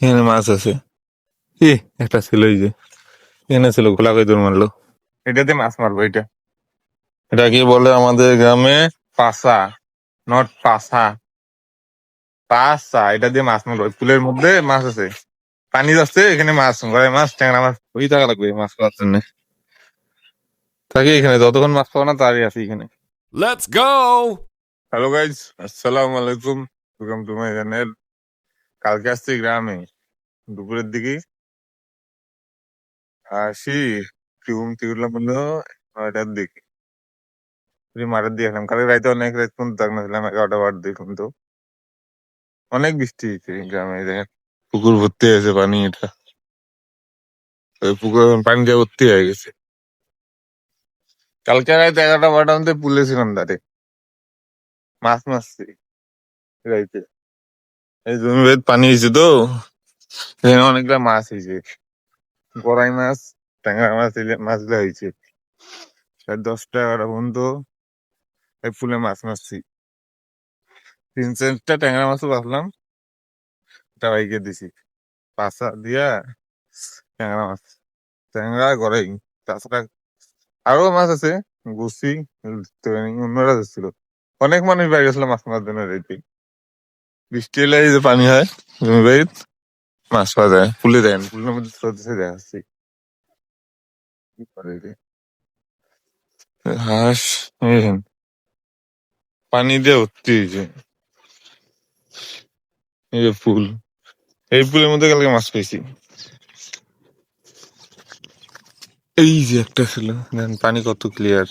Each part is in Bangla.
এখানে মাছ আছে। ই একটা ছিল, এই যে এখানে ছিল, গোলাকাই দৌড় মারলো। এটাতে মাছ মারবো। এটা কি বলে আমাদের গ্রামে? পাসা, নট পাসা, পাসা। এটা দিয়ে মাছ মারবো। ওই পুলের মধ্যে মাছ আছে, পানি যাচ্ছে, এখানে মাছ, ঘরে মাছ, ট্যাংরা মাছ, ওই টাকা লাগবে মাছ পাওয়ার জন্য। থাকি এখানে, যতক্ষণ মাছ পাবো না তারই আছি এখানে। Let's go! হ্যালো গাইজ, আসসালামু আলাইকুম, ওয়েলকাম টু মাই চ্যানেল। কালকে আসছি গ্রামে দুপুরের দিকে, আসি ঘুম থেকে উঠলাম বললো 9টার দিকে। মাঠের দিয়ে আসলাম, কালকে রাইতে অনেক রাত পর্যন্ত থাকলাম, 11টা দিয়ে কিন্তু অনেক বৃষ্টি হয়েছে গ্রামে। দেখেন পুকুর ভর্তি হয়েছে পানি, এটা ওই পুকুর পানি দিয়ে ভর্তি হয়ে গেছে। কালকে রাইতে 11টা-12টার মধ্যে পুলে ছিলাম, দাঁড়ে মাছ মারছি রাইতে। এই জমি ভেদ পানি হয়েছে তো, এখানে অনেকগুলা মাছ হয়েছে, গড়াই মাছ, ট্যাংরা মাছ, মাছগুলা হয়েছে। 10টা-11টা পর্যন্ত এই ফুলে মাছ মারছি। 3-4টা ট্যাংরা মাছও বাঁচলাম, এটা বাইকে দিছি পাশা দিয়া। ট্যাংরা মাছ, ট্যাংরা গড়াই, তাছাড়া আরো মাছ আছে, গুছি, অন্যরা যাচ্ছিল। অনেক মানুষ বাইরে গেছিল মাছ মারার জন্য রেডি। বৃষ্টি এলে এই যে পানি হয় জমি বাড়িত, মাছ পাওয়া যায়, পুলে দেন, পুলের মধ্যে চলতেছে দেখাচ্ছি। কি করে রে? হাঁস, এই দেখেন, পানি দিয়ে ভর্তি হয়েছে। এই যে ফুল, এই পুলের মধ্যে কালকে মাছ পেয়েছি। এই যে একটা ছিল, দেখেন পানি কত ক্লিয়ার,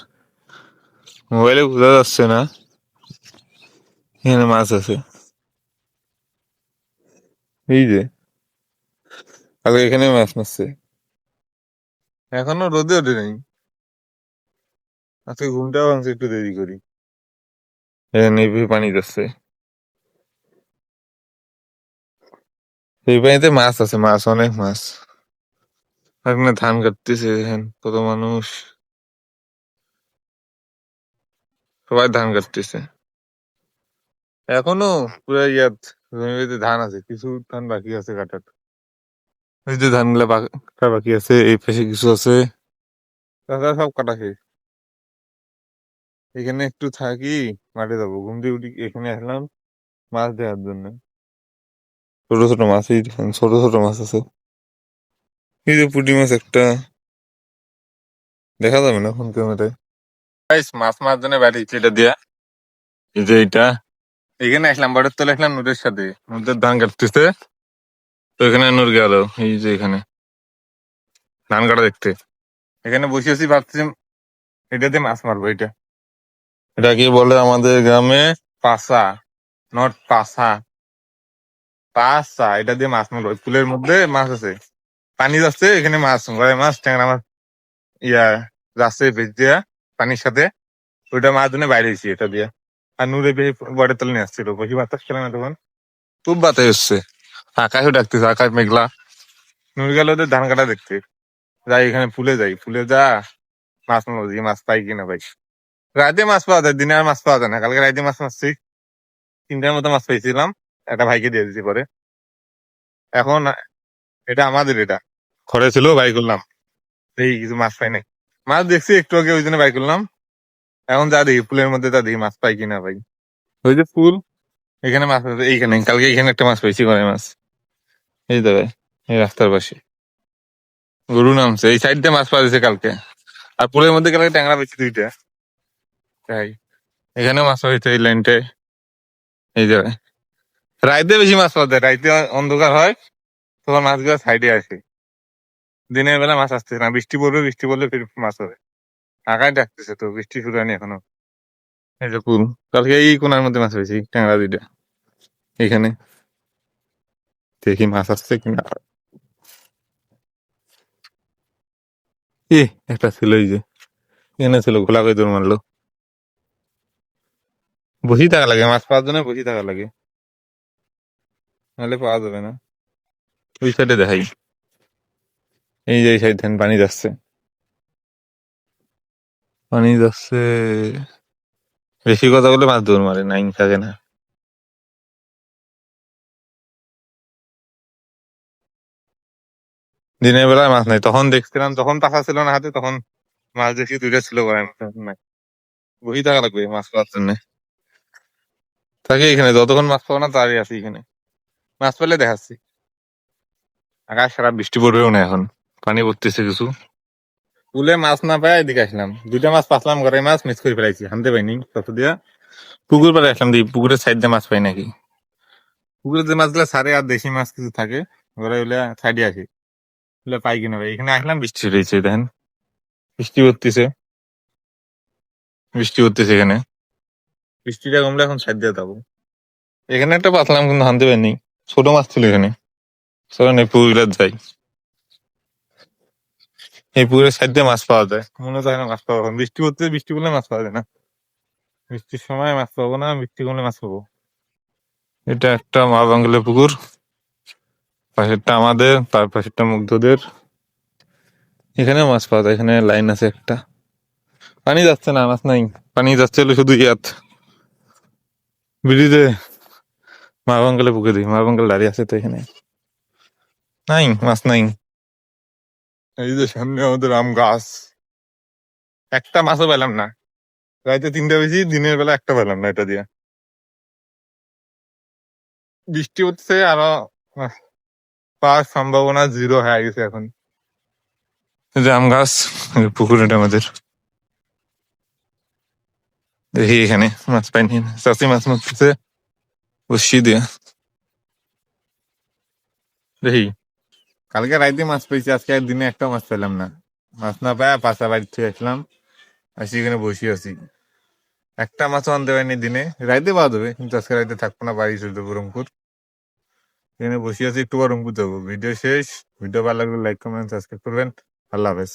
মোবাইলে বোঝা যাচ্ছে না। এখানে মাছ আছে, এই যে কালকে এখানে মাছ মারছে। এখনো রোদে ওঠে নাই, আজকে ঘুমটাও ভাঙছে, একটু দেরি করি। এখানে এইভাবে পানি যাচ্ছে, এই পানিতে মাছ আছে, মাছ, অনেক মাছ। এখানে ধান কাটতেছে, দেখেন কত মানুষ, সবাই ধান কাটতেছে। এখনো পুরা ইয়াত জমিতে ধান আছে, কিছু ধান বাকি আছে কাটার। এই যে ধান গুলা কাটা বাকি আছে, এই পাশে কিছু আছে, তাছাড়া সব কাটা শেষ। এখানে একটু থাকি, মাঠে যাবো, ঘুম দিয়ে উঠি, এখানে আসলাম মাছ দেখার জন্য। ছোট ছোট মাছ, এই দেখেন ছোট ছোট মাছ আছে। এই যে পুঁটি মাছ একটা, দেখা যাবে না ফোন ক্যামেরায়। মাছ মারার জন্য ব্যাটিয়েছি এটা দিয়া। এই যে এইটা, এখানে আসলাম, বাড়ির তলে আসলাম, নদীর সাথে, নদীর ধান কাটতেছে তো এখানে নূর গেল। এই যে এখানে ধান কাটা দেখতে, এখানে বসে আছি, ভাবছি এটাতে মাছ মারবো। এটা কি বলে আমাদের গ্রামে? পাসা, নট পাসা, পাসা। এটা দিয়ে মাছ মারবো। ওই পুলের মধ্যে মাছ আছে, পানি যাচ্ছে, এখানে মাছ, ঘরে মাছ, ট্যাংরা মাছ, ইয়া যাচ্ছে ভেজ দিয়া পানির সাথে। ওইটা মাছ ধরে বাইরে হয়েছি এটা দিয়ে। আর নূরে বেয়ে বড় তলে নিয়ে আসছিল, বসে বাতাস খেলে না তখন, খুব বাতাস হচ্ছে, আকাশও ডাকতেছে, আকাশ মেঘলা। নূর গেল ওদের ধান কাটা দেখতে, যাই এখানে ফুলে যাই, ফুলে যা মাছ মারবো, দিয়ে মাছ পাই কিনা পাই। রাতে মাছ পাওয়া যায়, দিনে আর মাছ পাওয়া যায় না। কালকে রাতে মাছ মারছি, 3টার মতো মাছ পেয়েছিলাম, একটা ভাইকে দিয়ে দিচ্ছি পরে। এখন এটা আমাদের, এটা ঘরে ছিল, বাই করলাম, এই কিছু মাছ পাই নাই। মাছ দেখছি একটু আগে, ওই জন্য বাই করলাম। এখন যা দেখি ফুলের মধ্যে, তা দেখি মাছ পাই কিনা পাই। ওই যে ফুল, এখানে মাছ আছে, এইখানে কালকে এখানে একটা মাছ পাইছি, ঘরে মাছ, এই জায়গায়, এই রাস্তার পাশে গরু নামছে, এই সাইড দিয়ে মাছ পাওয়া যাচ্ছে কালকে। আর পুলের মধ্যে কালকে ট্যাংরা পেয়েছি 2টা, তাই এখানে মাছ হয়েছে এই লাইনটায়, এই জায়গায়। রাইতে বেশি মাছ পাওয়া যায়, রাইতে অন্ধকার হয়, তখন মাছগুলো সাইডে আসে। দিনের বেলা মাছ আসতেছে না, বৃষ্টি পড়বে, বৃষ্টি পড়লে ফির মাছ হবে। আকাশ ডাকতেছে তো, বৃষ্টি শুরু হয়নি এখনো। এই যে পুল, কালকে এই কোনার মধ্যে মাছ হয়েছে, ট্যাংরা 2টা এখানে। দেখি মাছ আসছে কিনা। একটা ছিল, এই যে এখানে ছিল, গোলাকাই দৌড় মারলো। বসি থাকা লাগে, মাছ পাওয়ার জন্য বসি থাকা লাগে, নাহলে পাওয়া যাবে না। ওই সাইডে দেখাই, এই যে এই সাইড ধান পানি যাচ্ছে, পানি যাচ্ছে। বেশি কথা বলে মাছ দৌড় মারে, নাইন থাকে না। দিনের বেলায় মাছ নাই, তখন দেখছিলাম, তখন টাকা ছিল না হাতে, তখন মাছ দেখি দুইটা ছিল, নাই বহি থাকা লাগবে মাছ পাওয়ার জন্য। থাকি এখানে, যতক্ষণ মাছ পাবো না তারই আছি এখানে, মাছ পেলে দেখাচ্ছি। আকাশ সারা বৃষ্টি পড়বেও না এখন, পানি পড়তেছে কিছু। পুলে মাছ না পাই এদিকে আসলাম, দুইটা মাছ পাসলাম, ঘরে মাছ মিস করে ফেলাইছি, হানতে পাইনি তত দিয়া পুকুর পাড়ে আসলাম, দিই পুকুরের সাইড দিয়ে মাছ পাই নাকি। পুকুরের যে মাছগুলো সারে আর দেশি মাছ কিছু থাকে, ঘরে ওগুলা সাইডে আসি, ওগুলা পাই কিনা ভাই। এখানে আসলাম, বৃষ্টি রয়েছে দেখেন, বৃষ্টি পড়তেছে, বৃষ্টি পড়তেছে এখানে। বৃষ্টিটা কমলে এখন সাইড দিয়ে যাবো। এখানে একটা পাতলাম কিন্তু হানতে পারিনি, ছোট মাছ ছিল এখানে। চলেন এই পুকুরগুলো যাই, এই পুকুরের সাইড দিয়ে মাছ পাওয়া যায়, মনে হয় না মাছ পাবো, এখন বৃষ্টি পড়তে, বৃষ্টি পড়লে মাছ পাওয়া যায় না, বৃষ্টির সময় মাছ পাবো না, বৃষ্টি কমলে মাছ পাবো। এটা একটা মা বাঙ্গুলের পুকুর, পাশেরটা আমাদের, তার পাশেরটা মুগ্ধদের। এখানে মাছ পাওয়া যায়, এখানে লাইন আছে একটা, পানি যাচ্ছে না, মাছ নাই, পানি যাচ্ছে হলো শুধু ইয়াত ব্রিজে। মা বাঙ্গালে পুকুর দিই, মা বাঙ্গাল দাঁড়িয়ে আছে তো এখানে, নাই মাছ নাই। এই যে সামনে আমাদের আম গাছ, একটা মাছও পেলাম না, রাইতে 3টা বেশি, দিনের বেলা একটা পেলাম না এটা দিয়ে। বৃষ্টি হচ্ছে আরো, আহ, পাওয়ার সম্ভাবনা 0 হয়ে গেছে এখন। এই যে আম গাছ, এই যে পুকুর এটা আমাদের। দেখি এখানে মাছ পাইনি, চাষি মাছ মারতেছে বসিয়ে দিয়ে, দেখি। কালকে রাইতে মাছ পেয়েছি, আজকে আর দিনে একটা মাছ পেলাম না, মাছ না পায় পাশা বাড়ি থেকে আসলাম, আসি এখানে বসে আছি। একটা মাছও আনতে পারিনি দিনে, রাইতে পাওয়া যাবে কিন্তু আজকে রাইতে থাকবো না, বাড়ি চলতে বহরমপুর। এখানে বসে আছি, একটু বহরমপুর যাবো। ভিডিও শেষ, ভিডিও ভালো লাগলে লাইক কমেন্ট সাবস্ক্রাইব করবেন। আল্লাহ হাফেজ।